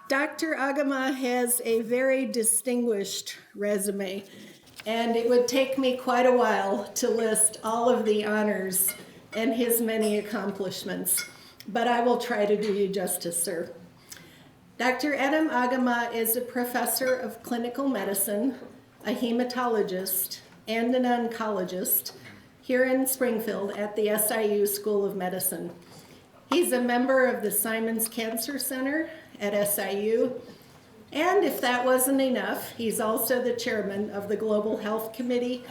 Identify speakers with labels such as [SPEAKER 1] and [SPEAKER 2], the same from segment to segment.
[SPEAKER 1] Dr. Agamah has a very distinguished resume, and it would take me quite a while to list all of the honors and his many accomplishments, but I will try to do you justice, sir. Dr. Edem Agamah is a professor of clinical medicine, a hematologist, and an oncologist here in Springfield at the SIU School of Medicine. He's a member of the Simons Cancer Center at SIU, and if that wasn't enough, he's also the chairman of the Global Health Committee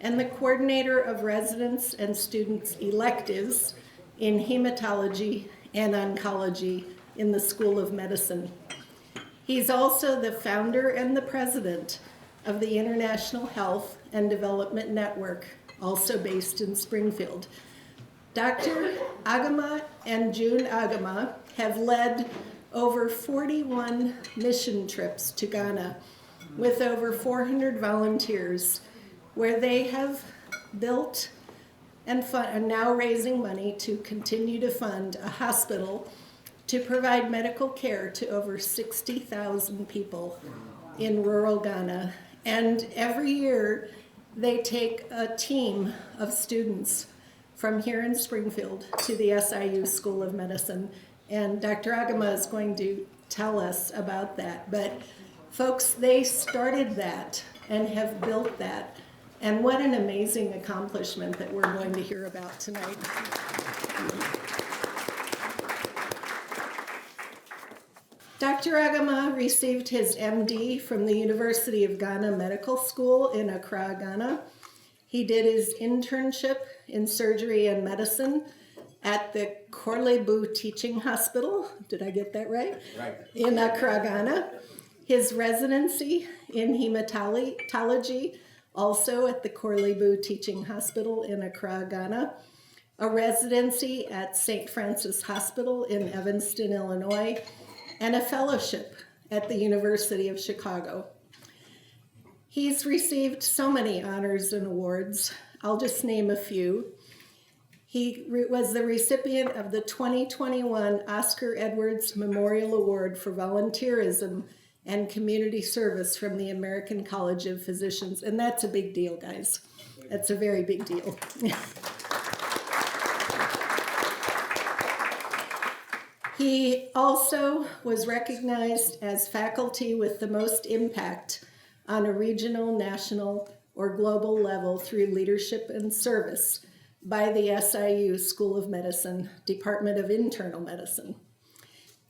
[SPEAKER 1] and the coordinator of residents and students' electives in hematology and oncology in the School of Medicine. He's also the founder and the president of the International Health and Development Network, also based in Springfield. Dr. Agamah and June Agamah have led over 41 mission trips to Ghana with over 400 volunteers, where they have built and are now raising money to continue to fund a hospital to provide medical care to over 60,000 people in rural Ghana. And every year they take a team of students from here in Springfield to the SIU School of Medicine. And Dr. Agamah is going to tell us about that. But folks, they started that and have built that. And what an amazing accomplishment that we're going to hear about tonight. Dr. Agamah received his MD from the University of Ghana Medical School in Accra, Ghana. He did his internship in surgery and medicine at the Korle-Bu Teaching Hospital. Did I get that right?
[SPEAKER 2] Right.
[SPEAKER 1] In Accra, Ghana. His residency in hematology, also at the Korle-Bu Teaching Hospital in Accra, Ghana. A residency at St. Francis Hospital in Evanston, Illinois, and a fellowship at the University of Chicago. He's received so many honors and awards. I'll just name a few. He was the recipient of the 2021 Oscar Edwards Memorial Award for Volunteerism and Community Service from the American College of Physicians. And that's a big deal, guys. That's a very big deal. He also was recognized as faculty with the most impact on a regional, national, or global level through leadership and service by the SIU School of Medicine, Department of Internal Medicine.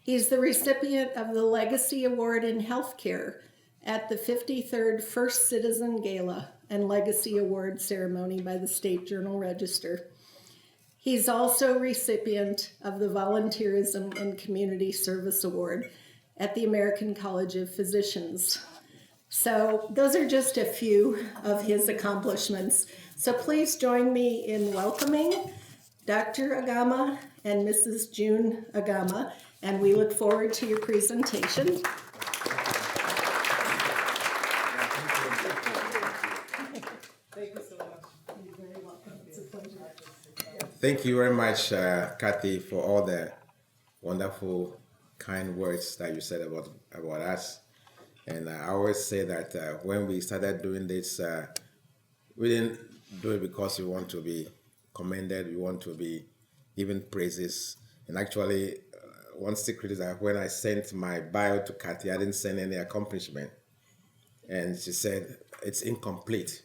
[SPEAKER 1] He's the recipient of the Legacy Award in Healthcare at the 53rd First Citizen Gala and Legacy Award ceremony by the State Journal-Register. He's also recipient of the Volunteerism and Community Service Award at the American College of Physicians. So those are just a few of his accomplishments. So please join me in welcoming Dr. Agamah and Mrs. June Agamah, and we look forward to your presentation.
[SPEAKER 2] Thank you very much, Kathy, for all the wonderful, kind words that you said about us. And I always say that when we started doing this, we didn't do it because we want to be commended, we want to be given praises. And actually, one secret is that when I sent my bio to Kathy, I didn't send any accomplishment. And she said, it's incomplete.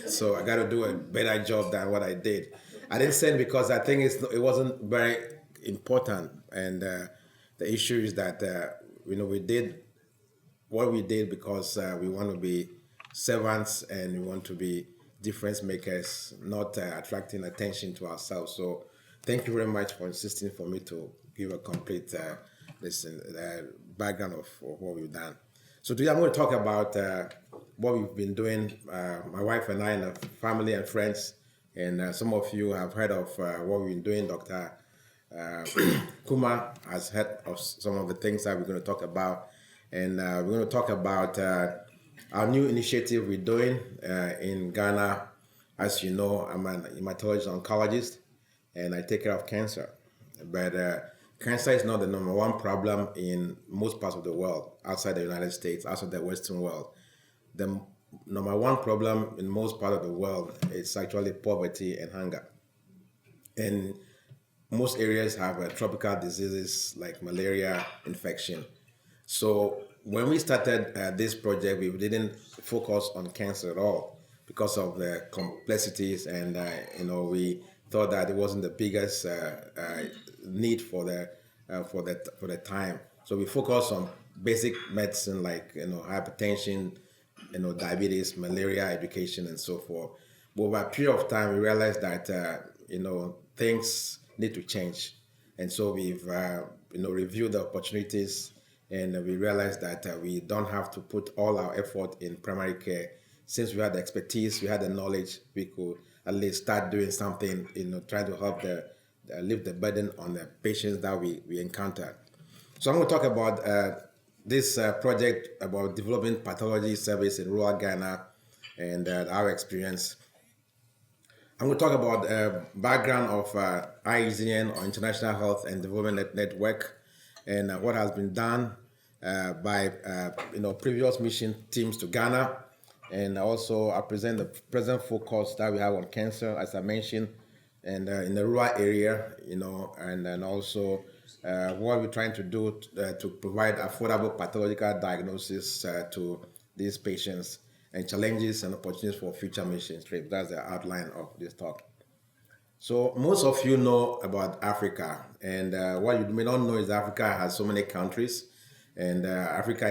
[SPEAKER 2] So I got to do a better job than what I did. I didn't send because I think it wasn't very important. And the issue is that we did what we did because we want to be servants and we want to be difference makers, not attracting attention to ourselves. So thank you very much for insisting for me to give a complete background of what we've done. So today I'm going to talk about what we've been doing, my wife and I and our family and friends. And some of you have heard of what we've been doing. Dr. Kuma has heard of some of the things that we're going to talk about. And we're going to talk about our new initiative we're doing in Ghana. As you know, I'm an hematologist oncologist, and I take care of cancer. But cancer is not the number one problem in most parts of the world, outside the United States, outside the Western world. The number one problem in most parts of the world is actually poverty and hunger. And most areas have tropical diseases like malaria, infection. So when we started this project, we didn't focus on cancer at all because of the complexities, and we thought that it wasn't the biggest need for the time. So we focused on basic medicine like hypertension, diabetes, malaria, education, and so forth. But over a period of time, we realized that things need to change, and so we've reviewed the opportunities, and we realized that we don't have to put all our effort in primary care. Since we had the expertise, we had the knowledge, we could at least start doing something, trying to help lift the burden on the patients that we encountered. So I'm going to talk about this project about developing pathology service in rural Ghana and our experience. I'm going to talk about background of IEZN, or International Health and Development Network, and what has been done by previous mission teams to Ghana, and also I present the present focus that we have on cancer, as I mentioned, and in the rural area, and then also what we're trying to do to provide affordable pathological diagnosis to these patients, and challenges and opportunities for future mission trips. That's the outline of this talk. So most of you know about Africa, and what you may not know is Africa has so many countries, and Africa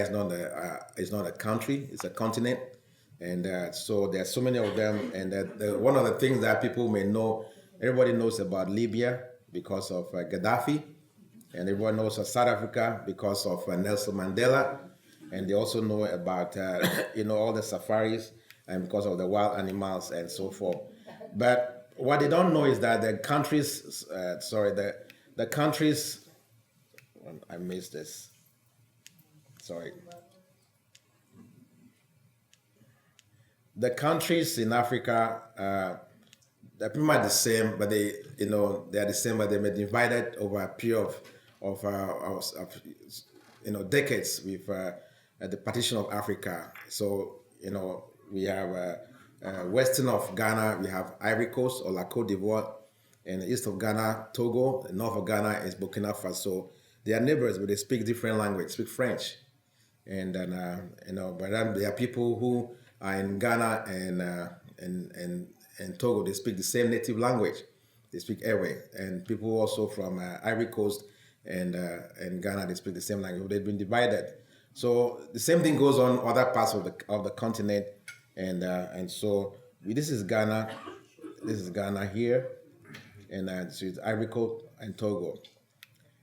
[SPEAKER 2] is not a country; it's a continent, and so there are so many of them. And one of the things that people may know, everybody knows about Libya because of Gaddafi, and everyone knows of South Africa because of Nelson Mandela, and they also know about all the safaris and because of the wild animals and so forth. But what they don't know is that the countries, the countries, I missed this. Sorry. The countries in Africa, they're pretty much the same, but they are the same, but they've been divided over a period of decades with the partition of Africa. So we have western of Ghana, we have Ivory Coast or La Côte d'Ivoire, and the east of Ghana, Togo. The north of Ghana is Burkina Faso. They are neighbors, but they speak different language, speak French, and then but then there are people who are in Ghana and Togo. They speak the same native language. They speak Ewe, and people also from Ivory Coast and Ghana, they speak the same language. They've been divided. So the same thing goes on other parts of the continent, and so this is Ghana. This is Ghana here, and so it's Ivory Coast and Togo.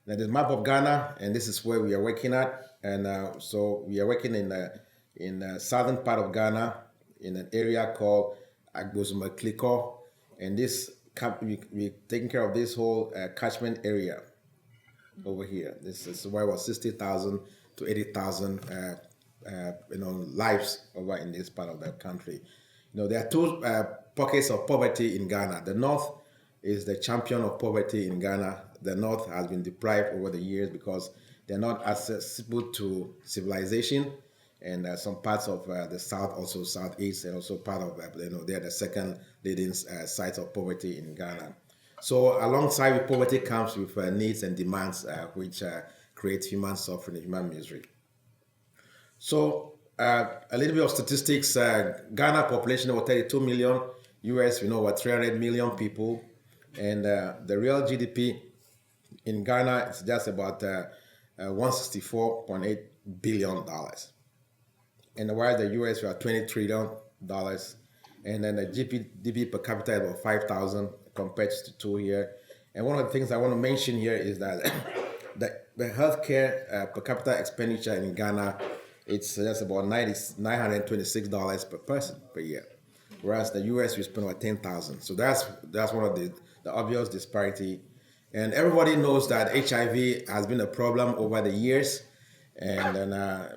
[SPEAKER 2] Now there's a map of Ghana, and this is where we are working at. And so we are working in the southern part of Ghana, in an area called Agbozumekliko, and this we're taking care of this whole catchment area over here. This is where about 60,000 to 80,000 lives over in this part of the country. There are two pockets of poverty in Ghana. The north is the champion of poverty in Ghana. The north has been deprived over the years because they're not accessible to civilization, and some parts of the south, also southeast, and also part of they're the second leading sites of poverty in Ghana. So alongside with poverty comes with needs and demands which create human suffering and human misery. So a little bit of statistics. Ghana population over 32 million. US, we know about 300 million people, and the real GDP in Ghana is just about $164.8 billion. And while the US we are $20 trillion, and then the GDP per capita is about 5,000 compared to 2 here. And one of the things I want to mention here is that the healthcare per capita expenditure in Ghana, it's just about $926 per person per year, whereas the US we spend about 10,000. So that's one of the obvious disparity. And everybody knows that HIV has been a problem over the years, and then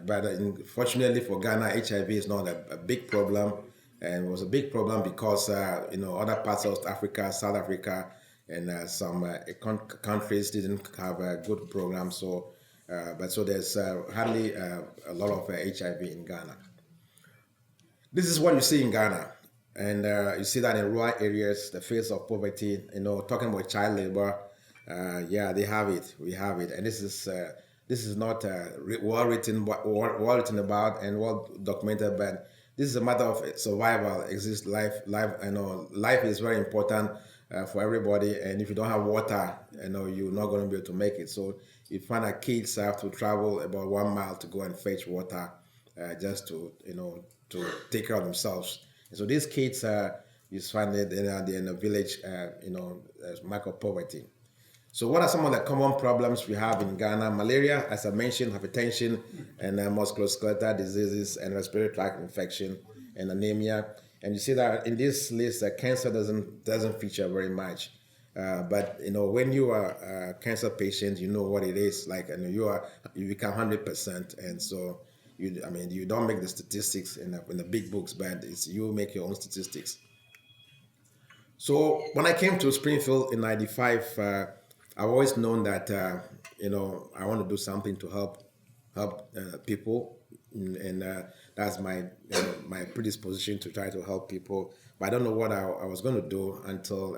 [SPEAKER 2] but unfortunately for Ghana, HIV is not a big problem, and it was a big problem because other parts of Africa, South Africa, and some countries didn't have a good program. So, so there's hardly a lot of HIV in Ghana. This is what you see in Ghana, and you see that in rural areas, the face of poverty. Talking about child labor, yeah, they have it. We have it, and this is not well written, well written about and well documented, but this is a matter of survival. Exist life. Life is very important for everybody, and if you don't have water, you're not going to be able to make it. So you find that kids have to travel about 1 mile to go and fetch water, just to take care of themselves. And so these kids, you find it in the village, mark of poverty. So what are some of the common problems we have in Ghana? Malaria, as I mentioned, hypertension, and musculoskeletal diseases, and respiratory tract infection, and anemia. And you see that in this list, cancer doesn't feature very much. But when you are a cancer patient, you know what it is like, and you become 100%, and so you don't make the statistics in the big books, but you make your own statistics. So when I came to Springfield in '95, I've always known that I want to do something to help people, and that's my predisposition to try to help people. But I don't know what I was going to do until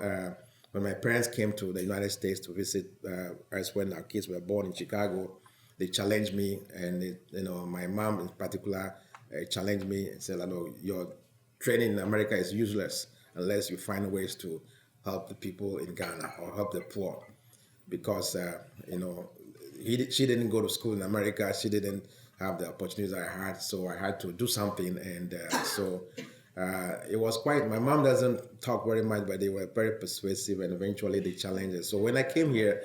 [SPEAKER 2] when my parents came to the United States to visit us when our kids were born in Chicago. They challenged me, and my mom in particular challenged me and said, "No, your training in America is useless unless you find ways to help the people in Ghana or help the poor." Because she didn't go to school in America, she didn't have the opportunities I had, so I had to do something, and so it was quite. My mom doesn't talk very much, but they were very persuasive, and eventually they challenged us. So when I came here,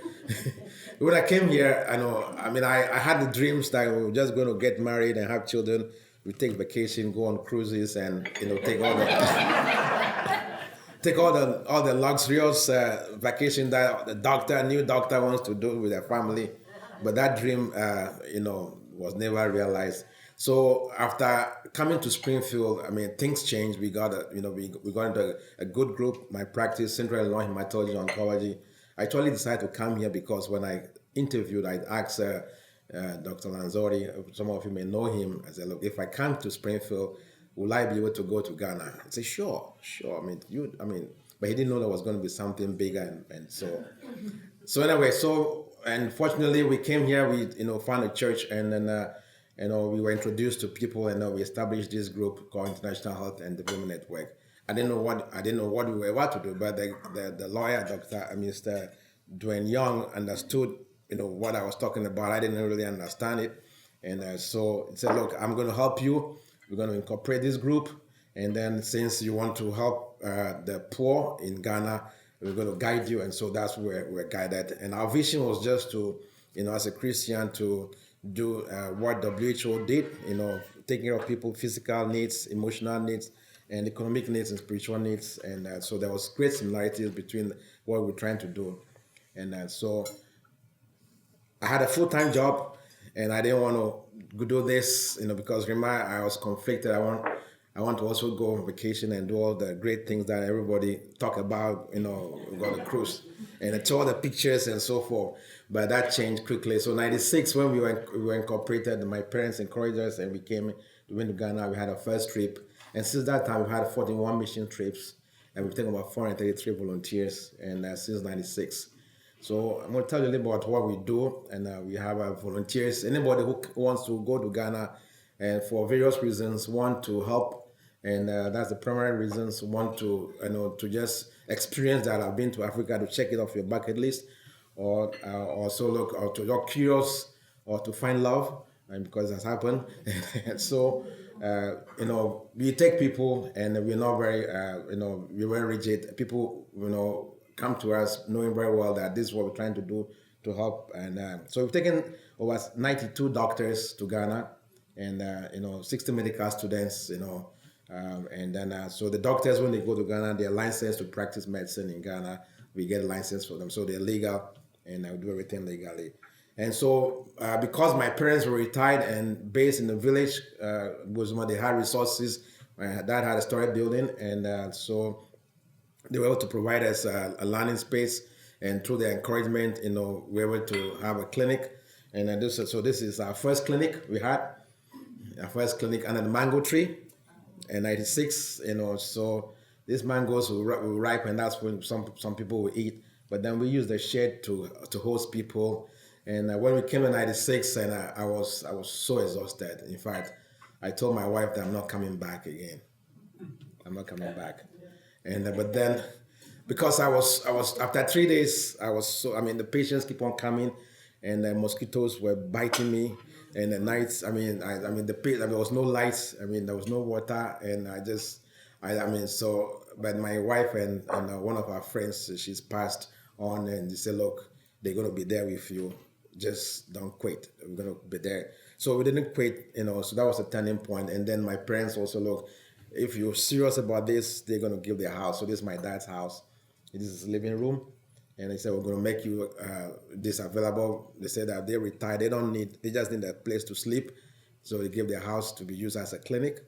[SPEAKER 2] I had the dreams that we were just going to get married and have children. We take vacation, go on cruises, and take all the luxurious vacation that the new doctor wants to do with their family, but that dream, was never realized. So after coming to Springfield, things changed. We got we got into a good group. My practice, Central Illinois Hematology Oncology. I actually decided to come here because when I interviewed, I asked Dr. Lanzori. Some of you may know him. I said, "Look, if I come to Springfield, will I be able to go to Ghana?" I said, "Sure." But he didn't know there was going to be something bigger, and so anyway, and fortunately we came here. We found a church, and then we were introduced to people, and we established this group called International Health and Development Network. I didn't know what we were about to do, but the lawyer, Mr. Dwayne Young, understood what I was talking about. I didn't really understand it, and so he said, "Look, I'm going to help you. We're going to incorporate this group, and then since you want to help the poor in Ghana, we're going to guide you." And so that's where we're guided. And our vision was just to, as a Christian, to do what WHO did, taking care of people's physical needs, emotional needs, and economic needs and spiritual needs. And so there was great similarities between what we're trying to do. And so I had a full-time job, and I didn't want to do this, because remember, I was conflicted. I want to also go on vacation and do all the great things that everybody talk about, we got a cruise and I saw the pictures and so forth. But that changed quickly. So '96, when we were incorporated, my parents encouraged us, and we went to Ghana. We had our first trip, and since that time, we've had 41 mission trips, and we've taken about 433 volunteers, and since '96. So I'm going to tell you a little about what we do, and we have volunteers. Anybody who wants to go to Ghana, and for various reasons, want to help, and that's the primary reasons. Want to to just experience that. I've been to Africa, to check it off your bucket list, or also look, or to you're curious, or to find love, and because that's happened. And so we take people, and we're not very we're very rigid. People come to us knowing very well that this is what we're trying to do to help. And so we've taken over 92 doctors to Ghana, and 60 medical students, and then so the doctors, when they go to Ghana, they're licensed to practice medicine in Ghana. We get a license for them, so they're legal, and we do everything legally. And so because my parents were retired and based in the village, they had resources. My dad had a storage building, and so they were able to provide us a learning space. and through their encouragement, we were able to have a clinic. And this is our first clinic we had, our first clinic under the mango tree in '96. So these mangoes will ripen. That's when some people will eat. But then we use the shed to host people. And when we came in '96, and I was so exhausted. In fact, I told my wife that I'm not coming back again. I'm not coming back. And but then, because I was after 3 days, the patients keep on coming, and the mosquitoes were biting me. And the nights, there was no lights. There was no water, and but my wife and one of our friends, she's passed on, and they said, look, they're gonna be there with you. Just don't quit. We're gonna be there. So we didn't quit, So that was a turning point. And then my parents also, look, if you're serious about this, they're gonna give their house. So this is my dad's house. This is his living room, and they said we're gonna make you this available. They said that they retired. They just need a place to sleep. So they gave their house to be used as a clinic,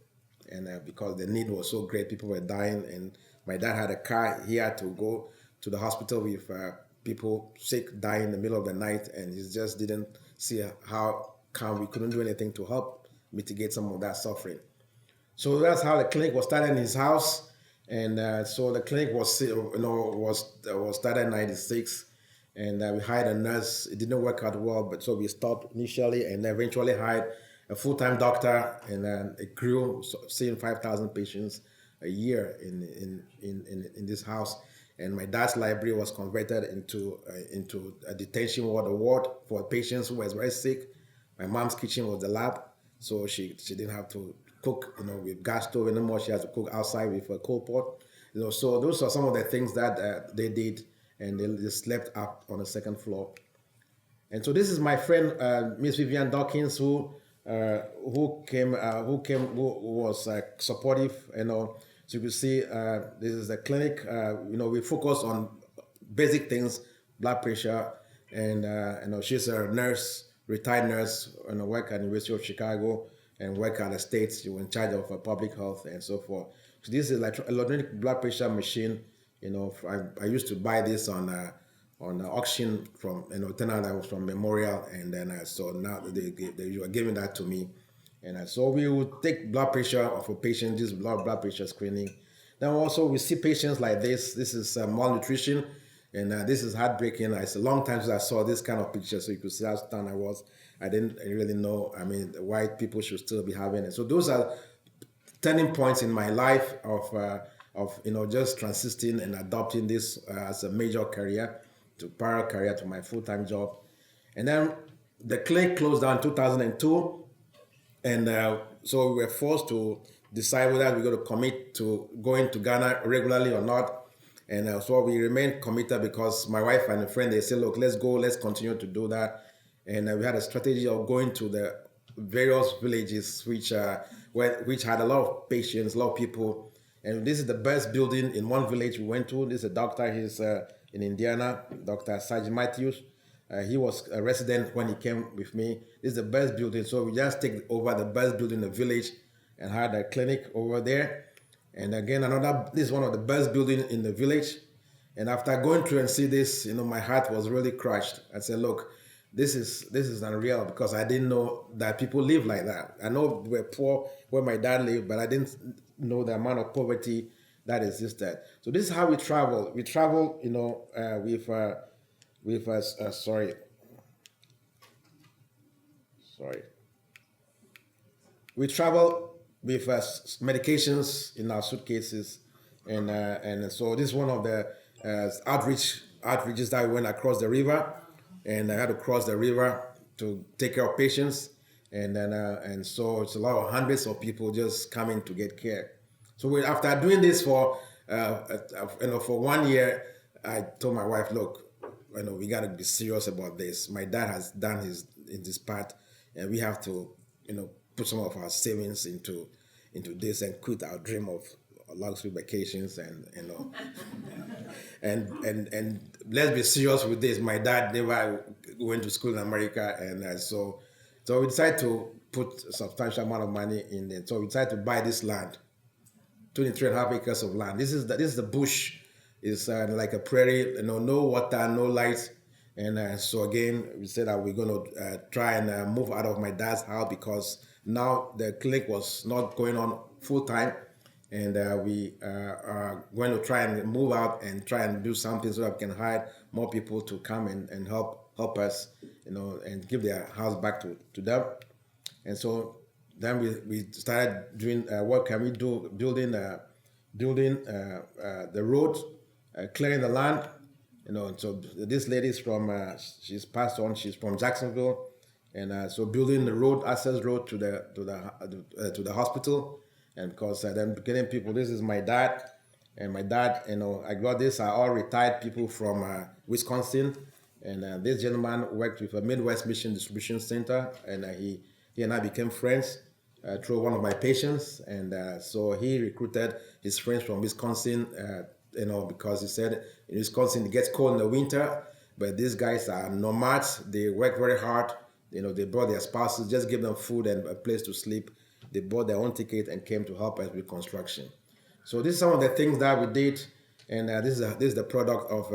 [SPEAKER 2] and because the need was so great, people were dying, and my dad had a car. He had to go to the hospital with people sick, dying in the middle of the night, and he just didn't see how come we couldn't do anything to help mitigate some of that suffering. So that's how the clinic was started in his house, and so the clinic was started in '96, and we hired a nurse. It didn't work out well, but so we stopped initially, and eventually hired a full-time doctor, and then it grew, seeing 5,000 patients a year in this house. And my dad's library was converted into a detention ward for patients who were very sick. My mom's kitchen was the lab, so she didn't have to cook, with gas stove anymore. She has to cook outside with a coal pot. So those are some of the things that they did, and they slept up on the second floor. And so this is my friend, Miss Vivian Dawkins, who was supportive. So you can see, this is a clinic. We focus on basic things, blood pressure, and she's a nurse, retired nurse, and work at the University of Chicago, and work at the States. She was in charge of public health and so forth. So this is like electronic blood pressure machine. I used to buy this on auction from tenant that was from Memorial, and then so now they were giving that to me. And so we would take blood pressure of a patient, this blood pressure screening. Then also we see patients like this. This is malnutrition, and this is heartbreaking. It's a long time since I saw this kind of picture, so you could see how stunned I was. I didn't really know, why people should still be having it. So those are turning points in my life of just transiting and adopting this as a major career, parallel career to my full-time job. And then the clinic closed down in 2002. And so we were forced to decide whether we're going to commit to going to Ghana regularly or not. And so we remained committed, because my wife and a friend, they said, look, let's go, let's continue to do that. And we had a strategy of going to the various villages which had a lot of patients, a lot of people. And this is the best building in one village we went to. This is a doctor, he's in Indiana, Dr. Sergeant Matthews. He was a resident when he came with me. This is the best building. So we just take over the best building in the village and had a clinic over there. And again, this is one of the best buildings in the village. And after going through and see this, my heart was really crushed. I said, look, this is unreal, because I didn't know that people live like that. I know we're poor where my dad lived, but I didn't know the amount of poverty that existed. So this is how we travel. We travel, we travel with medications in our suitcases, and so this is one of the outreaches that we went across the river, and I had to cross the river to take care of patients, and so it's a lot of hundreds of people just coming to get care. So after doing this for 1 year, I told my wife, look, we got to be serious about this. My dad has done his part, and we have to, put some of our savings into this and quit our dream of luxury vacations and let's be serious with this. My dad never went to school in America, and so we decided to put a substantial amount of money in it. So we decided to buy this land, 23.5 acres of land. This is the bush It's like a prairie, no water, no light. And so again, we said that we're going to try and move out of my dad's house because now the clinic was not going on full time. And we are going to try and move out and try and do something so that we can hire more people to come and help us, and give their house back to them. And so then we started doing what can we do, building the road, clearing the land. So this lady's from she's passed on. She's from Jacksonville, and so building the road, access road to the hospital, and because then getting people. This is my dad, and my dad. I got this. Are all retired people from Wisconsin, and this gentleman worked with a Midwest Mission Distribution Center, and he and I became friends through one of my patients, and so he recruited his friends from Wisconsin. Because he said in Wisconsin it gets cold in the winter, but these guys are nomads. They work very hard. They brought their spouses, just give them food and a place to sleep. They bought their own ticket and came to help us with construction. So this is some of the things that we did, and this is the product of.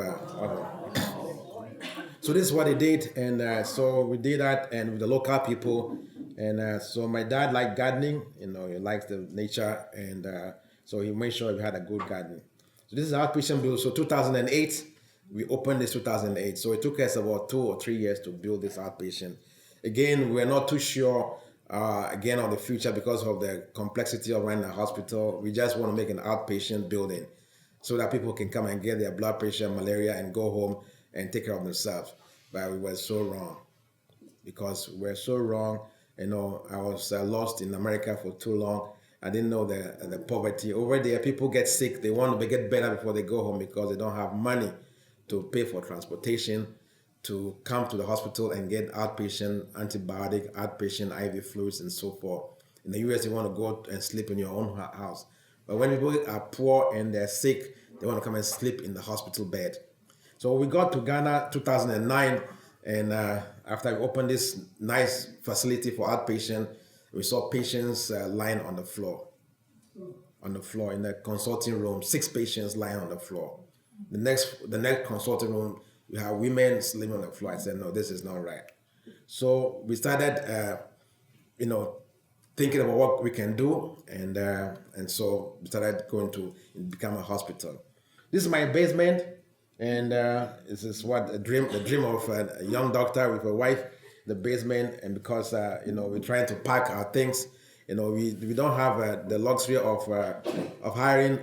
[SPEAKER 2] So this is what he did, and so we did that, and with the local people, and so my dad liked gardening. He likes the nature, and so he made sure we had a good garden. So this is outpatient build. So 2008, we opened this 2008. So it took us about 2 or 3 years to build this outpatient. Again, we're not too sure again on the future because of the complexity of running a hospital. We just want to make an outpatient building so that people can come and get their blood pressure, malaria, and go home and take care of themselves. But we were so wrong because we're so wrong. I was lost in America for too long. I didn't know the poverty. Over there, people get sick. They want to get better before they go home because they don't have money to pay for transportation, to come to the hospital and get outpatient antibiotic, outpatient IV fluids, and so forth. In the US, you want to go and sleep in your own house. But when people are poor and they're sick, they want to come and sleep in the hospital bed. So we got to Ghana 2009, and after we opened this nice facility for outpatient, we saw patients lying on the floor in the consulting room. 6 patients lying on the floor. The next consulting room, we have women sleeping on the floor. I said, no, this is not right. So we started, thinking about what we can do, and so we started going to become a hospital. This is my basement, and this is what the dream of a young doctor with a wife. The basement, and because we're trying to pack our things, we don't have the luxury of hiring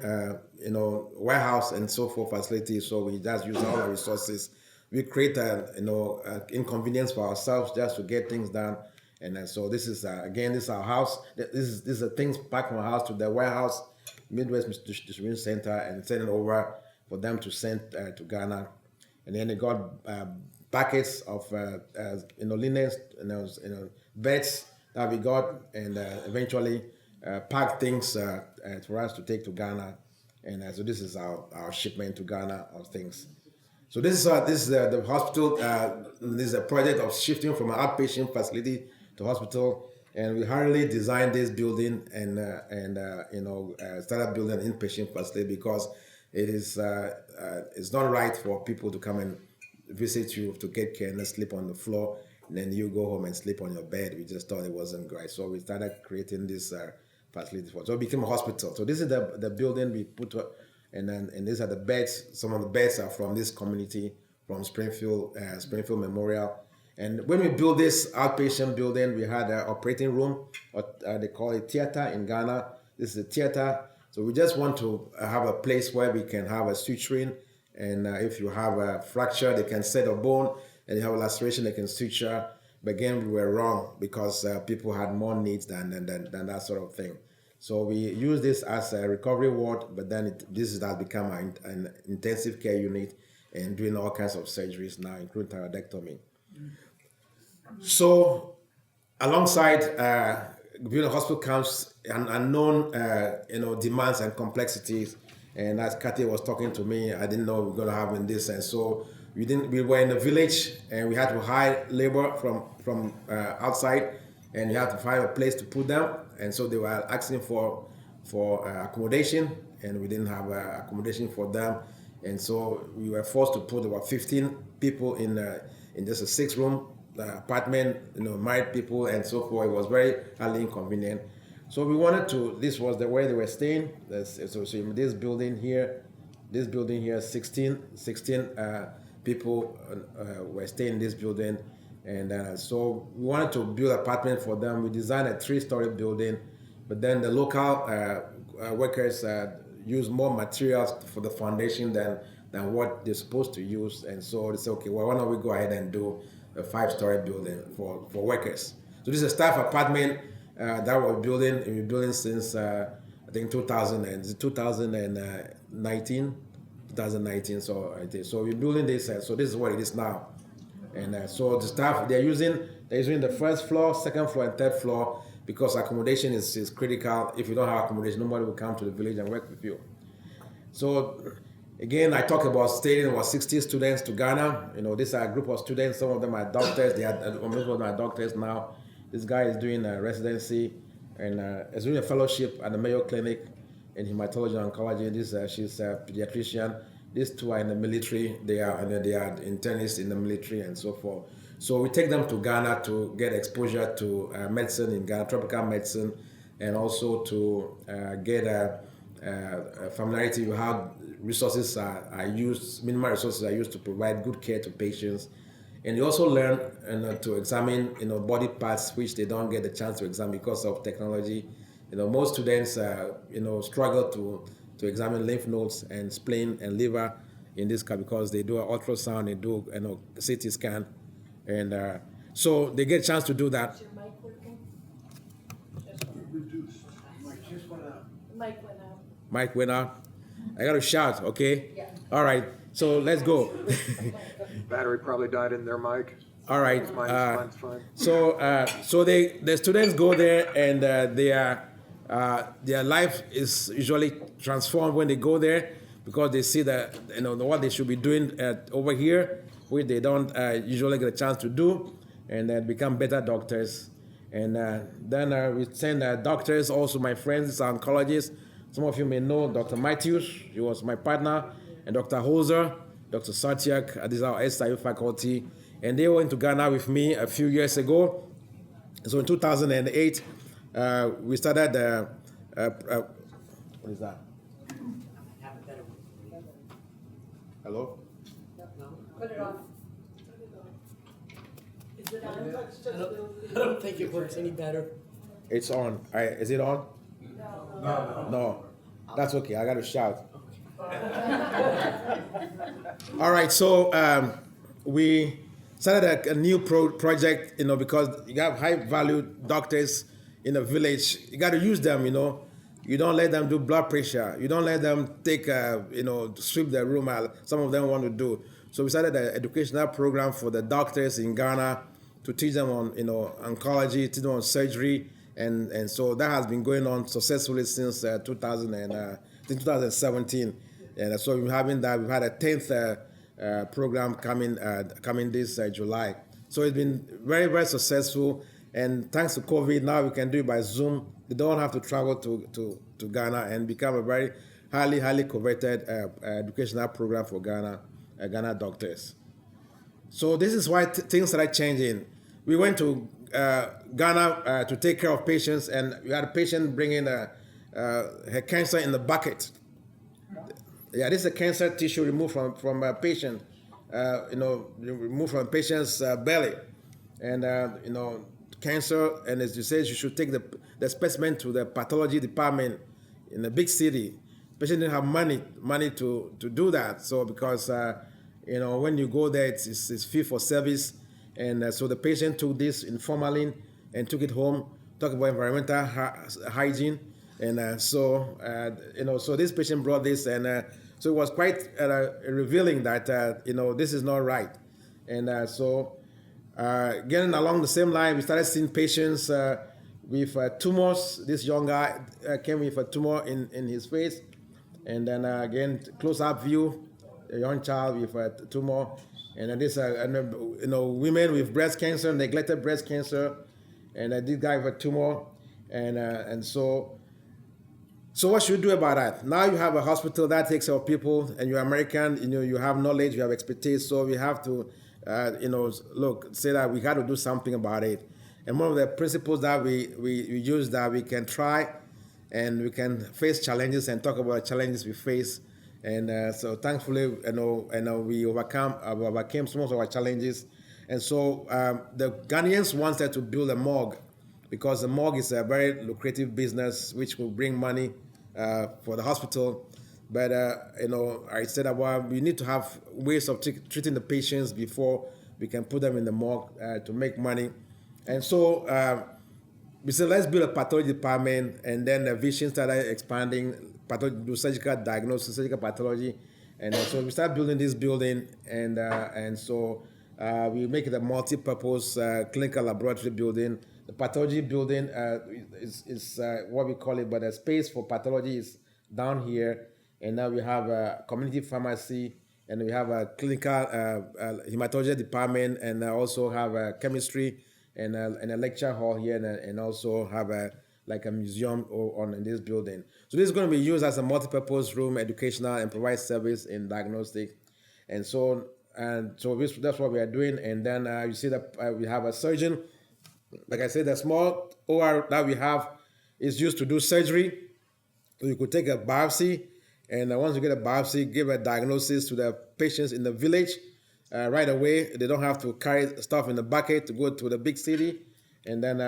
[SPEAKER 2] warehouse and so forth facilities, so we just use all our resources. We create inconvenience for ourselves just to get things done, and so this is again, this is our house. This is the things packed from our house to the warehouse, Midwest Distribution Center, and send it over for them to send to Ghana, and then they got packets of linens, beds that we got, and eventually packed things for us to take to Ghana, and so this is our shipment to Ghana of things. So this is the hospital. This is a project of shifting from an outpatient facility to hospital, and we hurriedly designed this building and started building an inpatient facility because it is it's not right for people to come and visit you to get care and sleep on the floor, and then you go home and sleep on your bed. We just thought it wasn't right, so we started creating this facility for. So it became a hospital. So this is the building we put, and these are the beds. Some of the beds are from this community, from Springfield Memorial. And when we built this outpatient building, we had an operating room, or they call it theater in Ghana. This is a theater. So we just want to have a place where we can have a suturing. And if you have a fracture, they can set a bone, and you have a laceration, they can suture. But again, we were wrong because people had more needs than that sort of thing. So we use this as a recovery ward, but then this has become an intensive care unit and doing all kinds of surgeries now, including thyroidectomy. So alongside building a hospital comes unknown demands and complexities. And as Kathy was talking to me, I didn't know we were going to have in this, and so we were in a village, and we had to hire labor from outside, and you had to find a place to put them, and so they were asking for accommodation, and we didn't have accommodation for them, And so we were forced to put about 15 people in just a 6-room apartment, married people and so forth. It was very highly inconvenient. So we wanted to, this was the way they were staying. So in this building here, 16 people were staying in this building. And so we wanted to build an apartment for them. We designed a 3-story building, but then the local workers use more materials for the foundation than what they're supposed to use. And so they said, okay, well, why don't we go ahead and do a 5-story building for workers. So this is a staff apartment that we're building since I think 2019. So we're building this. So this is what it is now. And so the staff, they're using the first floor, second floor, and third floor because accommodation is critical. If you don't have accommodation, nobody will come to the village and work with you. So again, I talk about stating about 60 students to Ghana. These are a group of students. Some of them are doctors. Most of them are doctors now. This guy is doing a residency and is doing a fellowship at the Mayo Clinic in hematology and oncology. She's a pediatrician. These two are in the military. They are internists in the military and so forth. So we take them to Ghana to get exposure to medicine in Ghana, tropical medicine, and also to get familiarity with how resources are used, minimal resources are used to provide good care to patients. And you also learn to examine body parts which they don't get the chance to examine because of technology. Most students struggle to examine lymph nodes and spleen and liver in this case because they do an ultrasound, they do CT scan, and so they get a chance to do that.
[SPEAKER 1] Is your mic working?
[SPEAKER 3] Reduced. Mic just went out.
[SPEAKER 1] Mic went out.
[SPEAKER 2] Mike went out. I got to shout, okay?
[SPEAKER 1] Yeah.
[SPEAKER 2] All right. So let's go.
[SPEAKER 3] Battery probably died in their mic.
[SPEAKER 2] All right.
[SPEAKER 3] Mine's fine.
[SPEAKER 2] So the students go there and their life is usually transformed when they go there because they see that what they should be doing over here, which they don't usually get a chance to do, and become better doctors. And then we send doctors, also my friends, oncologists. Some of you may know Dr. Matthews, he was my partner, and Dr. Holzer, Dr. Satyak, this is our SIU faculty, and they went to Ghana with me a few years ago. So in 2008, we started, what is that? Hello?
[SPEAKER 1] Put it on. Is it on?
[SPEAKER 4] I don't think it works any better.
[SPEAKER 2] It's on. Is it on? No. That's okay. I got to shout. All right. So we started a new project, because you have high-value doctors in a village. You got to use them, You don't let them do blood pressure. You don't let them take, sweep the room. Some of them want to do. So we started an educational program for the doctors in Ghana to teach them on, oncology, teach them on surgery. And so that has been going on successfully since 2017. And so we're having that. We've had a 10th program coming this July. So it's been very, very successful. And thanks to COVID, now we can do it by Zoom. They don't have to travel to Ghana and become a very highly coveted educational program for Ghana doctors. So this is why things started changing. We went to Ghana to take care of patients, and we had a patient bringing her cancer in the bucket. Yeah, this is a cancer tissue removed from a patient, removed from a patient's belly. And, cancer, and as you said, you should take the specimen to the pathology department in a big city. Patient didn't have money to do that. So because, when you go there, it's fee for service. And so the patient took this in formalin and took it home, talk about environmental hygiene. And so this patient brought this, and so it was quite revealing that, this is not right. And getting along the same line, we started seeing patients with tumors. This young guy came with a tumor in his face. And then again, close-up view, a young child with a tumor. And then this, women with breast cancer, neglected breast cancer. And this guy with a tumor. And so So what should you do about that? Now you have a hospital that takes care of people, and you're American. You have knowledge, you have expertise. So we have to, say that we got to do something about it. And one of the principles that we use that we can try, and we can face challenges and talk about challenges we face. And so thankfully, we overcame some of our challenges. And so the Ghanaians wanted to build a morgue because the morgue is a very lucrative business which will bring money for the hospital. But I said that we need to have ways of treating the patients before we can put them in the morgue to make money. And so we said, let's build a pathology department, and then the vision started expanding, do surgical diagnosis, surgical pathology. And so we started building this building, and so we make it a multi-purpose clinical laboratory building. The pathology building is what we call it, but the space for pathology is down here. And now we have a community pharmacy, and we have a clinical hematology department, and also have a chemistry and a lecture hall here, and also have a museum in this building. So this is going to be used as a multi-purpose room, educational, and provide service in diagnostic. And so that's what we are doing. And then you see that we have a surgeon. Like I said, the small OR that we have is used to do surgery. So you could take a biopsy, and once you get a biopsy, give a diagnosis to the patients in the village right away. They don't have to carry stuff in the bucket to go to the big city. And then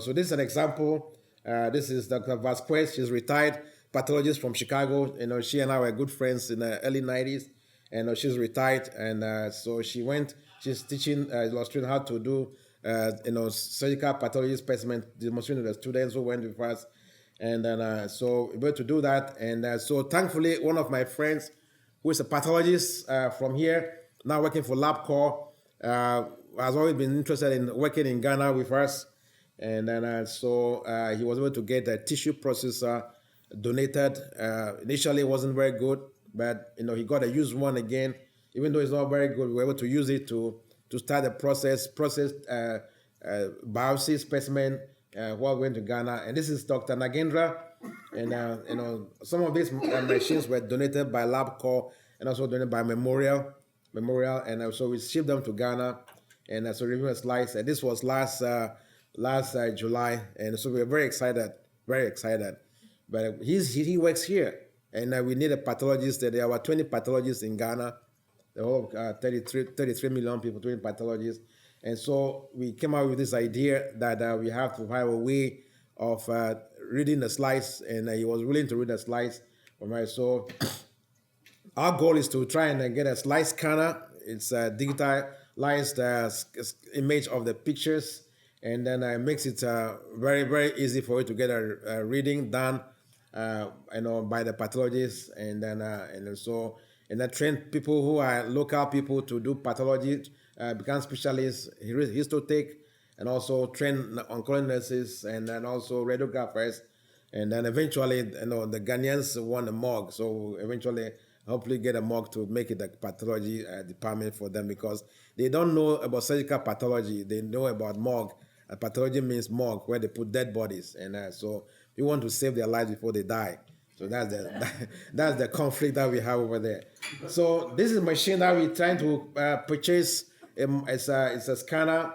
[SPEAKER 2] so this is an example. This is Dr. Vasquez. She's retired pathologist from Chicago. She and I were good friends in the early 90s. And she's retired, and so she's teaching, illustrating how to do surgical pathology specimen, demonstrating to the students who went with us. And then so we're able to do that. And so thankfully, one of my friends who is a pathologist from here, now working for LabCorp, has always been interested in working in Ghana with us. And then so he was able to get a tissue processor donated. Initially, it wasn't very good, but he got a used one again. Even though it's not very good, we were able to use it to start the process biopsy specimen while we went to Ghana. And this is Dr. Nagendra. And some of these machines were donated by LabCorp and also donated by Memorial. And so we shipped them to Ghana. And so we reviewed a slice. And this was last July. And so we were very excited. But he works here. And we need a pathologist. There are about 20 pathologists in Ghana. The whole 33 million people, 20 pathologists. And so we came up with this idea that we have to have a way of reading the slides. And he was willing to read the slides. So our goal is to try and get a slide scanner. It's a digitalized image of the pictures. And then it makes it very, very easy for you to get a reading done by the pathologists, and then train people who are local people to do pathology, become specialists, histotech, and also train oncology nurses, and then also radiographers, and then eventually, the Ghanaians want a morgue, so eventually, hopefully, get a morgue to make it a pathology department for them, because they don't know about surgical pathology, they know about morgue. Pathology means morgue, where they put dead bodies, and so we want to save their lives before they die. So that's the conflict that we have over there. So this is a machine that we're trying to purchase. It's a scanner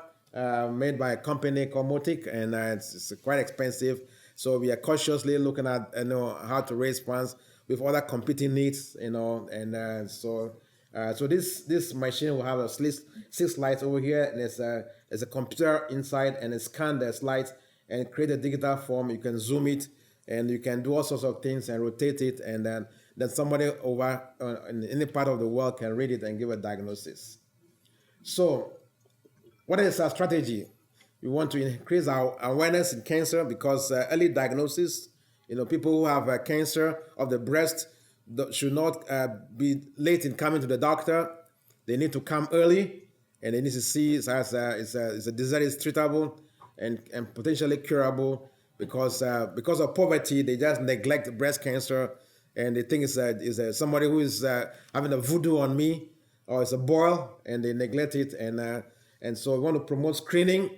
[SPEAKER 2] made by a company called Motic, and it's quite expensive. So we are cautiously looking at how to raise funds with other competing needs, and so this machine will have a 6 slides over here, and there's a computer inside, and it scans the slides and create a digital form. You can zoom it, and you can do all sorts of things and rotate it, and then somebody over in any part of the world can read it and give a diagnosis. So what is our strategy? We want to increase our awareness in cancer, because early diagnosis, people who have cancer of the breast should not be late in coming to the doctor. They need to come early, and they need to see it's a disease that is treatable and potentially curable, because of poverty, they just neglect breast cancer, and they think it's somebody who is having a voodoo on me, or it's a boil, and they neglect it, and so we want to promote screening,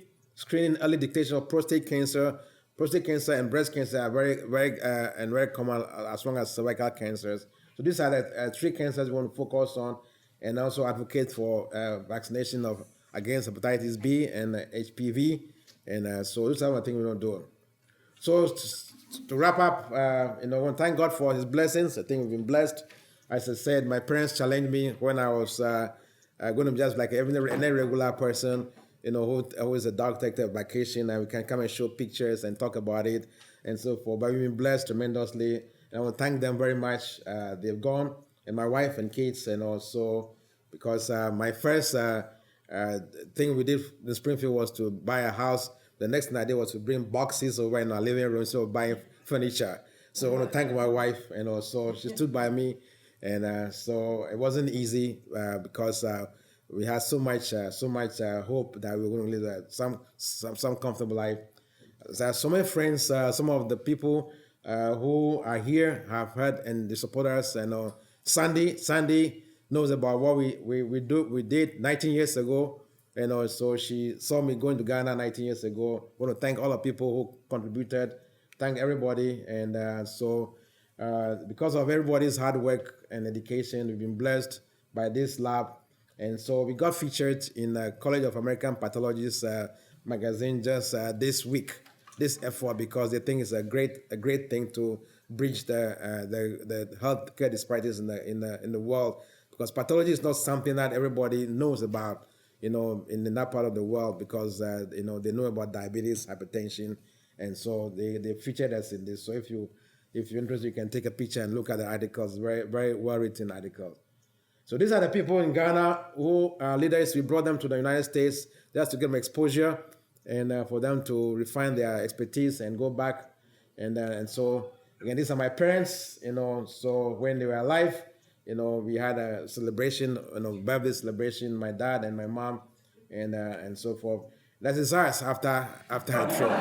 [SPEAKER 2] early detection of prostate cancer, prostate cancer and breast cancer are very common, as long as cervical cancers. So these are the three cancers we want to focus on, and also advocate for vaccination against hepatitis B and HPV. And so those are the things we want to do. So to wrap up, I want to thank God for His blessings. I think we've been blessed. As I said, my parents challenged me when I was going to be just like any regular person, who is a doctor, take a vacation, and we can come and show pictures and talk about it and so forth. But we've been blessed tremendously. And I want to thank them very much. They've gone, and my wife and kids, and also because my first thing we did in Springfield was to buy a house. The next thing I did was to bring boxes over in our living room, so buying furniture. So I want to thank my wife, and also she stood by me, and so it wasn't easy because we had so much hope that we were going to live some comfortable life. There are so many friends, some of the people who are here have heard and they support us. And Sandy knows about what we did 19 years ago. So she saw me going to Ghana 19 years ago. I want to thank all the people who contributed, thank everybody. And so because of everybody's hard work and dedication, we've been blessed by this lab. And so we got featured in the College of American Pathologists magazine just this week, this effort, because they think it's a great thing to bridge the healthcare disparities in the world. Because pathology is not something that everybody knows about, in that part of the world, because they know about diabetes, hypertension, and so they featured us in this. So if you're interested, you can take a picture and look at the articles. Very, very well written articles. So these are the people in Ghana who are leaders. We brought them to the United States just to give them exposure and for them to refine their expertise and go back. And so again, these are my parents. So when they were alive, we had a celebration, birthday celebration. My dad and my mom, and so forth. That is us after a trip.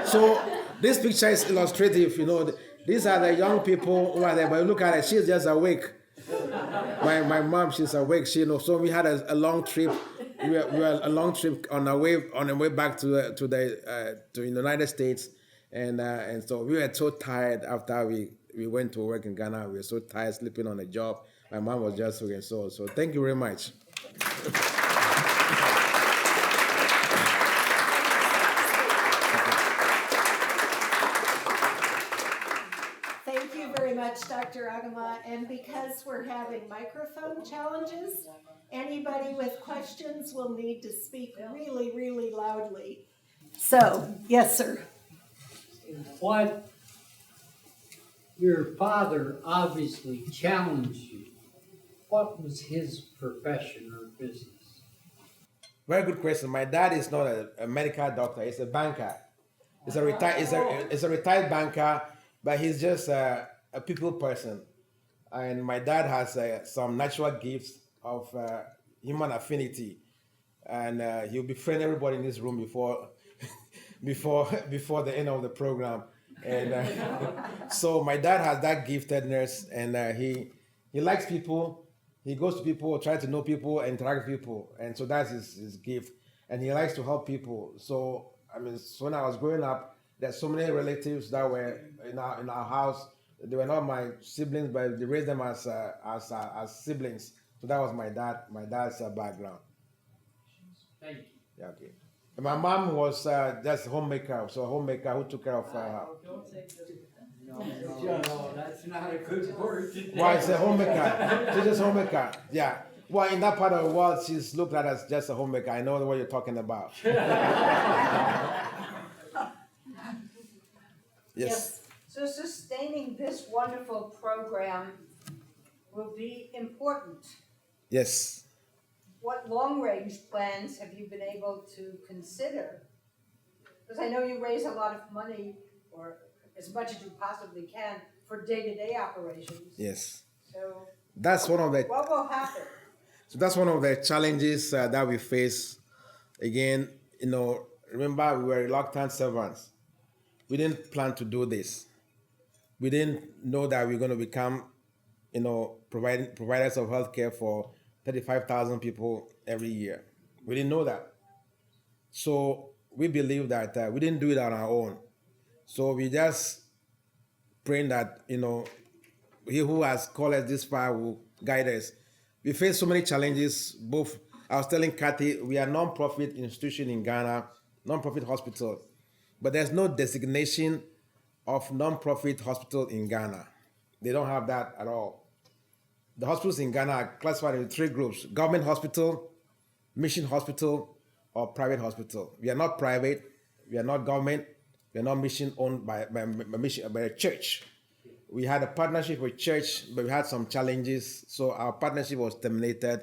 [SPEAKER 2] So this picture is illustrative. These are the young people who are there. But look at her; she's just awake. My mom, she's awake. So we had a long trip. We were a long trip on our way back to the United States, and so we were so tired after we went to work in Ghana. We were so tired, sleeping on the job. My mom was just okay. So thank you very much.
[SPEAKER 1] Thank you very much, Dr. Agamah. And because we're having microphone challenges, anybody with questions will need to speak really, really loudly. So, yes, sir.
[SPEAKER 5] What your father obviously challenged you. What was his profession or business?
[SPEAKER 2] Very good question. My dad is not a medical doctor. He's a banker. He's a retired banker, but he's just a people person. And my dad has some natural gifts of human affinity, and he'll befriend everybody in this room before the end of the program. And so my dad has that giftedness, and he likes people. He goes to people, tries to know people, interact with people, and so that's his gift. And he likes to help people. So when I was growing up, there's so many relatives that were in our house. They were not my siblings, but they raised them as siblings. So that was my dad's background.
[SPEAKER 5] Thank you.
[SPEAKER 2] Yeah, okay. And my mom was just a homemaker, so a homemaker who took care of her.
[SPEAKER 5] No, that's not a good word.
[SPEAKER 2] Well, it's a homemaker. She's just a homemaker. Yeah. Well, in that part of the world, she's looked at as just a homemaker. I know what you're talking about. Yes.
[SPEAKER 6] So sustaining this wonderful program will be important.
[SPEAKER 2] Yes.
[SPEAKER 6] What long-range plans have you been able to consider? Because I know you raise a lot of money, or as much as you possibly can, for day-to-day operations.
[SPEAKER 2] Yes.
[SPEAKER 6] So
[SPEAKER 2] That's one of the.
[SPEAKER 6] what will happen?
[SPEAKER 2] So that's one of the challenges that we face. Again, remember we were reluctant servants. We didn't plan to do this. We didn't know that we we're going to become, providers of healthcare for 35,000 people every year. We didn't know that. So we believe that we didn't do it on our own. So we just praying that, he who has called us this far will guide us. We face so many challenges. Both, I was telling Kathy, we are a non-profit institution in Ghana, non-profit hospital, but there's no designation of non-profit hospital in Ghana. They don't have that at all. The hospitals in Ghana are classified into three groups: government hospital, mission hospital, or private hospital. We are not private, we are not government, we are not mission owned by a church. We had a partnership with church, but we had some challenges, so our partnership was terminated.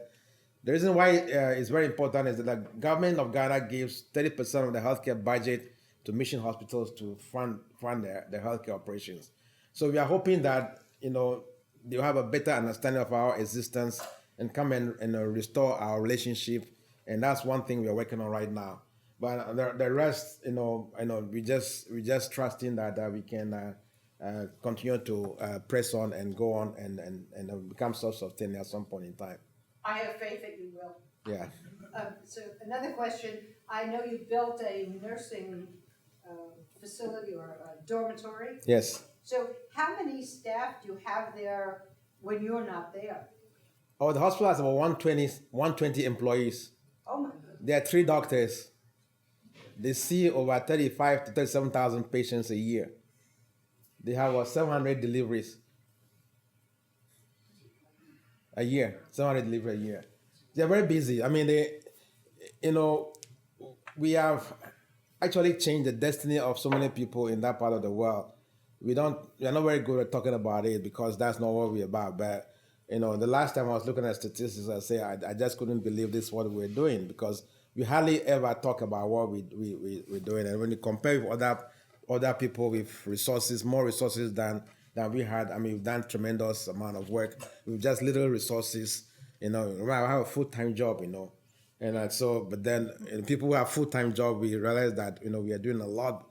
[SPEAKER 2] The reason why it's very important is that the government of Ghana gives 30% of the healthcare budget to mission hospitals to fund their healthcare operations. So we are hoping that they'll have a better understanding of our existence and come and restore our relationship, and that's one thing we are working on right now. But the rest, we just trusting that we can continue to press on and go on and become self-sustaining at some point in time.
[SPEAKER 6] I have faith that you will.
[SPEAKER 2] Yeah.
[SPEAKER 6] So another question, I know you built a nursing facility or a dormitory.
[SPEAKER 2] Yes.
[SPEAKER 6] So how many staff do you have there when you're not there?
[SPEAKER 2] Oh, the hospital has about 120 employees.
[SPEAKER 6] Oh my goodness.
[SPEAKER 2] There are 3 doctors. They see over 35 to 37,000 patients a year. They have about 700 deliveries a year. 700 deliveries a year. They're very busy. I mean, we have actually changed the destiny of so many people in that part of the world. We are not very good at talking about it because that's not what we're about. But the last time I was looking at statistics, I say I just couldn't believe this is what we're doing, because we hardly ever talk about what we're doing. And when you compare with other people with resources, more resources than we had, I mean, we've done tremendous amount of work with just little resources. I have a full-time job, and but then people who have full-time job, we realize that we are doing a lot,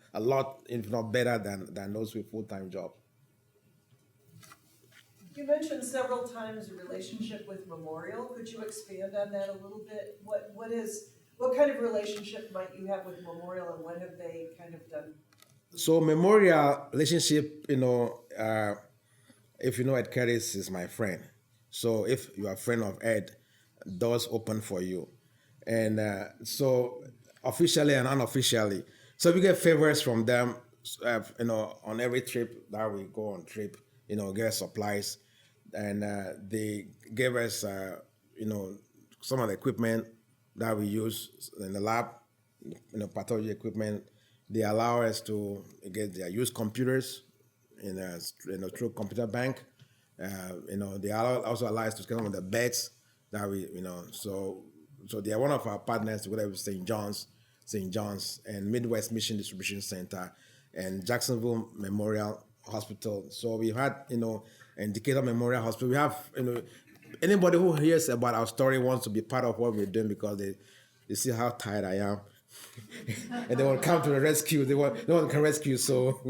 [SPEAKER 2] if not better than those with full-time job.
[SPEAKER 7] You mentioned several times a relationship with Memorial. Could you expand on that a little bit? What kind of relationship might you have with Memorial, and what have they kind of done?
[SPEAKER 2] So Memorial relationship, if you know Ed Curtis is my friend. So if you are a friend of Ed, doors open for you. And so officially and unofficially. So we get favors from them, on every trip that we go on trip, get supplies. And they gave us, some of the equipment that we use in the lab, pathology equipment. They allow us to use computers through computer bank. They also allow us to get some of the beds that we, so they are one of our partners together with St. John's, and Midwest Mission Distribution Center, and Jacksonville Memorial Hospital. So we've had, and Decatur Memorial Hospital. We have, anybody who hears about our story wants to be part of what we're doing because they see how tired I am. And they want to come to the rescue. No one can rescue. So,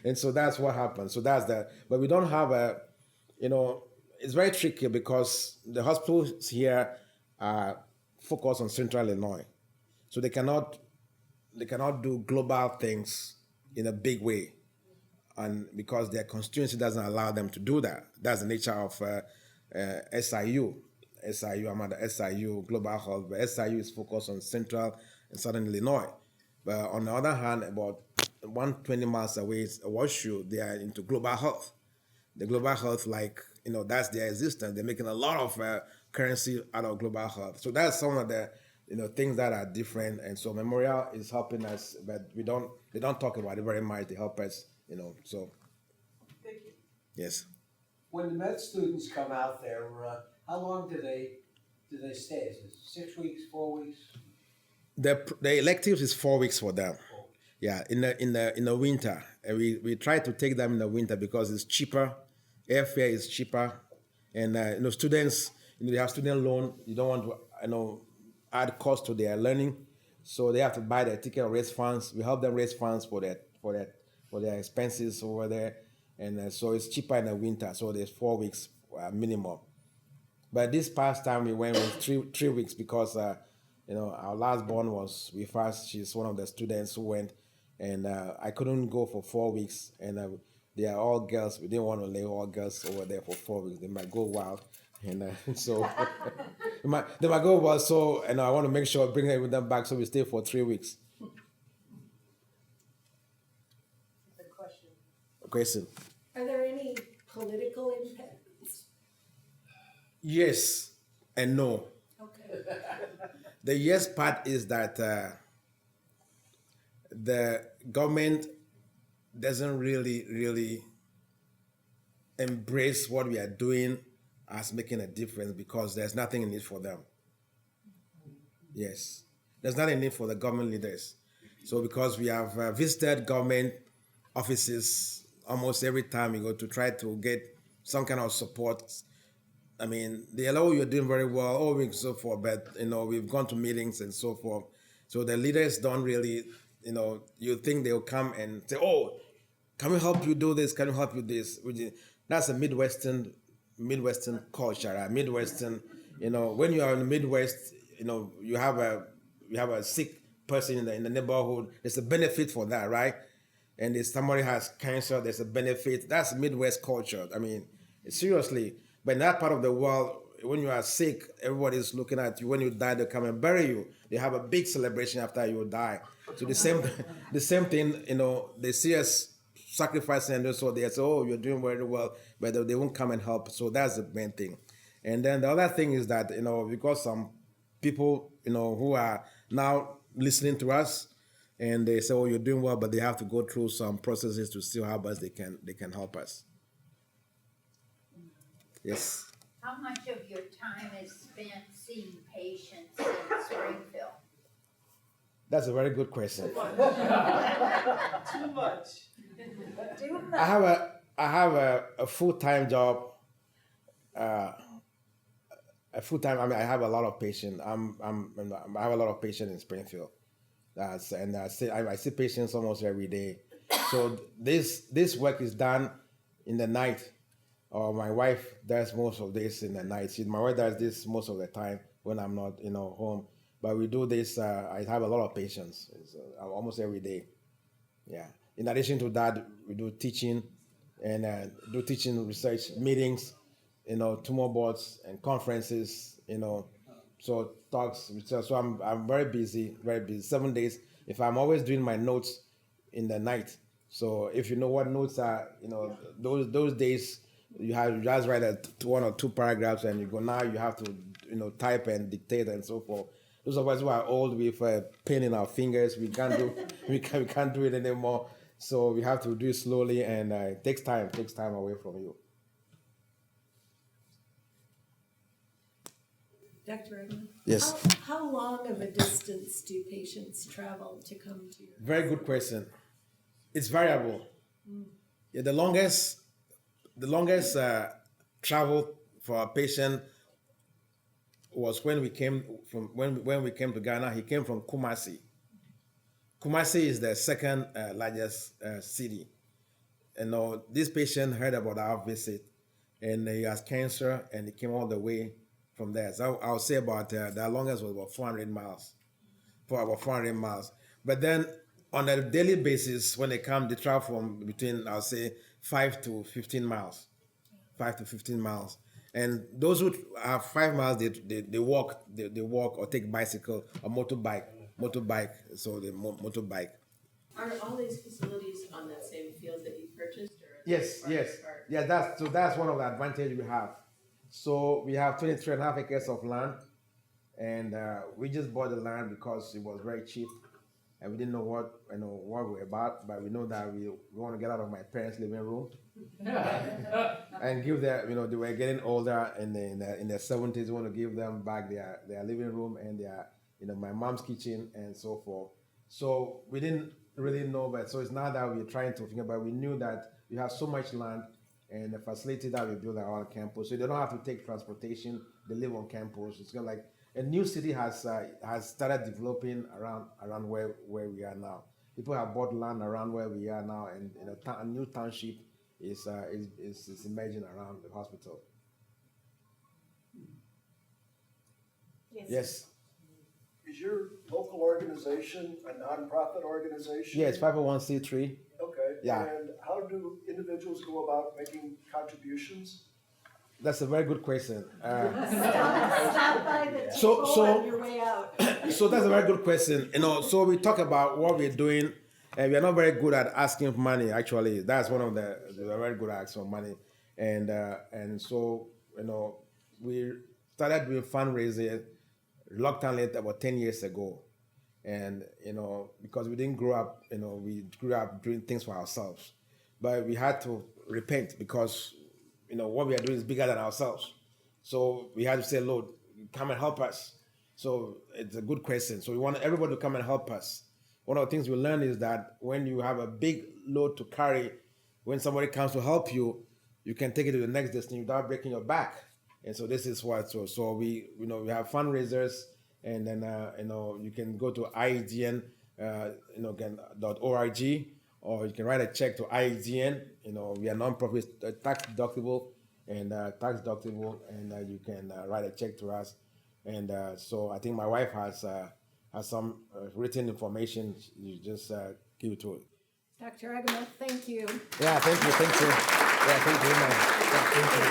[SPEAKER 2] and so that's what happens. So that's that. But we don't have it's very tricky because the hospitals here are focused on Central Illinois. So they cannot do global things in a big way. And because their constituency doesn't allow them to do that. That's the nature of SIU. I'm at the SIU Global Health, but SIU is focused on Central and Southern Illinois. But on the other hand, about 120 miles away, Washoe, they are into global health. The global health, that's their existence. They're making a lot of currency out of global health. So that's some of the things that are different. And so Memorial is helping us, but they don't talk about it very much. They help us, so.
[SPEAKER 7] Thank you.
[SPEAKER 2] Yes.
[SPEAKER 8] When the med students come out there, how long do they stay? Is it 6 weeks, 4 weeks?
[SPEAKER 2] The electives is 4 weeks for them. Yeah, in the winter, and we try to take them in the winter because it's cheaper. Airfare is cheaper, and students, they have student loan. You don't want to add cost to their learning, so they have to buy their ticket or raise funds. We help them raise funds for their expenses over there, and so it's cheaper in the winter. So there's 4 weeks minimum. But this past time we went with three weeks because our last born was with us. She's one of the students who went, and I couldn't go for 4 weeks, and they are all girls. We didn't want to lay all girls over there for 4 weeks. They might go wild, and so they might go wild. So, and I want to make sure I bring them back, so we stay for 3 weeks.
[SPEAKER 6] The question.
[SPEAKER 2] Question.
[SPEAKER 1] Are there any political impacts?
[SPEAKER 2] Yes and no.
[SPEAKER 1] Okay.
[SPEAKER 2] The yes part is that the government doesn't really embrace what we are doing as making a difference because there's nothing in it for them. Yes, there's not a need for the government leaders. So because we have visited government offices almost every time we go to try to get some kind of support. I mean, they allow you're doing very well, all week so forth, but we've gone to meetings and so forth. So the leaders don't really, you think they'll come and say, "Oh, can we help you do this? Can we help you this?" That's a Midwestern culture, a Midwestern. When you are in the Midwest, you have a sick person in the neighborhood. There's a benefit for that, right? And if somebody has cancer, there's a benefit. That's Midwest culture. I mean, seriously. But in that part of the world, when you are sick, everybody's looking at you. When you die, they come and bury you. They have a big celebration after you die. So the same thing, they see us sacrificing, and so they say, "Oh, you're doing very well," but they won't come and help. So that's the main thing. And then the other thing is that, because some people, who are now listening to us, and they say, "Oh, you're doing well," but they have to go through some processes to see how best they can help us. Yes.
[SPEAKER 9] How much of your time is spent seeing patients in Springfield?
[SPEAKER 2] That's a very good question.
[SPEAKER 7] Too much.
[SPEAKER 2] I have a full-time job. I have a lot of patients. I have a lot of patients in Springfield. I see patients almost every day. So this work is done in the night. Or my wife does most of this in the night. My wife does this most of the time when I'm not, home. But we do this. I have a lot of patients. It's, almost every day. Yeah. In addition to that, we do teaching and do teaching research meetings, tumor boards and conferences. So talks. So I'm very busy. 7 days. If I'm always doing my notes in the night. So if you know what notes are, those days. You just write 1 or 2 paragraphs, and you have to type and dictate and so forth. Those of us who are old with a pen in our fingers, we can't do it anymore. So we have to do it slowly, and it takes time away from you.
[SPEAKER 1] Dr. Edem?
[SPEAKER 2] Yes.
[SPEAKER 1] How long of a distance do patients travel to come to you?
[SPEAKER 2] Very good question. It's variable. Yeah, the longest travel for a patient was when we came to Ghana. He came from Kumasi. Kumasi is the second largest city. And this patient heard about our visit, and he has cancer, and he came all the way from there. So I'll say about the longest was about 400 miles. But then on a daily basis, when they come, they travel from between, I'll say, 5 to 15 miles. And those who have 5 miles, they walk or take bicycle or motorbike. So they motorbike.
[SPEAKER 4] Are all these facilities on that same field that you purchased? Or
[SPEAKER 2] Yes. Yeah, that's one of the advantages we have. So we have 23.5 acres of land, and we just bought the land because it was very cheap. And we didn't know what we're about, but we know that we want to get out of my parents' living room and give them, they were getting older, and in their 70s. We want to give them back their living room and their, my mom's kitchen and so forth. So we didn't really know, but so it's now that we're trying to think about. We knew that we have so much land and the facility that we build are on campus, so they don't have to take transportation. They live on campus. It's kind of like a new city has started developing around where we are now. People have bought land around where we are now, and a new township is emerging around the hospital.
[SPEAKER 1] Yes.
[SPEAKER 2] Yes.
[SPEAKER 10] is your local organization a nonprofit organization?
[SPEAKER 2] Yeah, it's 501c3.
[SPEAKER 10] Okay.
[SPEAKER 2] Yeah.
[SPEAKER 10] And how do individuals go about making contributions?
[SPEAKER 2] That's a very good question.
[SPEAKER 1] Stop by the
[SPEAKER 2] So-
[SPEAKER 1] table
[SPEAKER 2] so-
[SPEAKER 1] on your way out.
[SPEAKER 2] So that's a very good question. So we talk about what we're doing, and we are not very good at asking for money. Actually, that's one of we're very good at asking for money, and so we started doing fundraising reluctantly about 10 years ago, and because we didn't grow up, we grew up doing things for ourselves, but we had to repent because what we are doing is bigger than ourselves. So we had to say, Lord, come and help us. So it's a good question. So we want everybody to come and help us. One of the things we learned is that when you have a big load to carry, when somebody comes to help you, you can take it to the next destination without breaking your back. And so this is what. So we have fundraisers, and then you can go to IEDN .org, or you can write a check to IEDN. We are non-profit, tax deductible, and you can write a check to us. And so I think my wife has some written information. You just give it to her.
[SPEAKER 1] Dr. Agamah, thank you.
[SPEAKER 2] Yeah, thank you. Yeah, thank you very much. Yeah, thank you.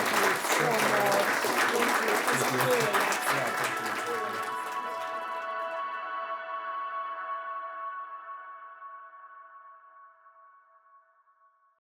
[SPEAKER 1] Thank you so much. Thank you. It's really
[SPEAKER 2] Yeah,